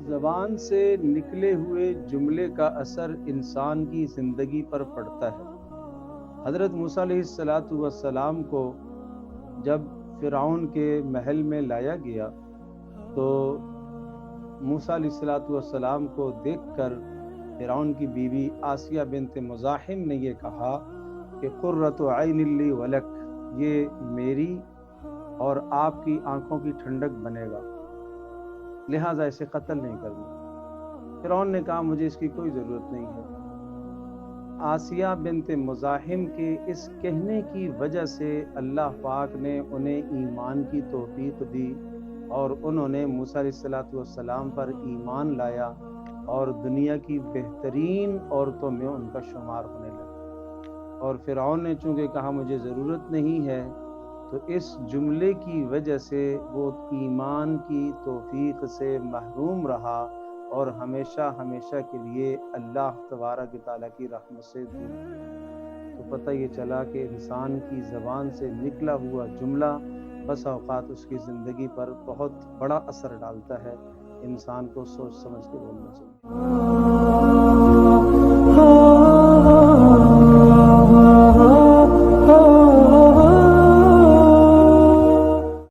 زبان سے نکلے ہوئے جملے کا اثر انسان کی زندگی پر پڑتا ہے۔ حضرت موسیٰ علیہ السلام کو جب فرعون کے محل میں لایا گیا تو موسیٰ علیہ السلام کو دیکھ کر فرعون کی بیوی آسیہ بنت مزاحم نے یہ کہا کہ قرۃ عین لی ولک، یہ میری اور آپ کی آنکھوں کی ٹھنڈک بنے گا، لہٰذا اسے قتل نہیں کرنا۔ فرعون نے کہا مجھے اس کی کوئی ضرورت نہیں ہے۔ آسیہ بنت مزاحم کے اس کہنے کی وجہ سے اللہ پاک نے انہیں ایمان کی توفیق دی اور انہوں نے موسیٰ علیہ السلام پر ایمان لایا اور دنیا کی بہترین عورتوں میں ان کا شمار ہونے لگا۔ اور فرعون نے چونکہ کہا مجھے ضرورت نہیں ہے، تو اس جملے کی وجہ سے وہ ایمان کی توفیق سے محروم رہا اور ہمیشہ ہمیشہ کے لیے اللہ تبارک و تعالیٰ کی رحمت سے دور۔ تو پتہ یہ چلا کہ انسان کی زبان سے نکلا ہوا جملہ بس اوقات اس کی زندگی پر بہت بڑا اثر ڈالتا ہے۔ انسان کو سوچ سمجھ کے بولنا چاہیے۔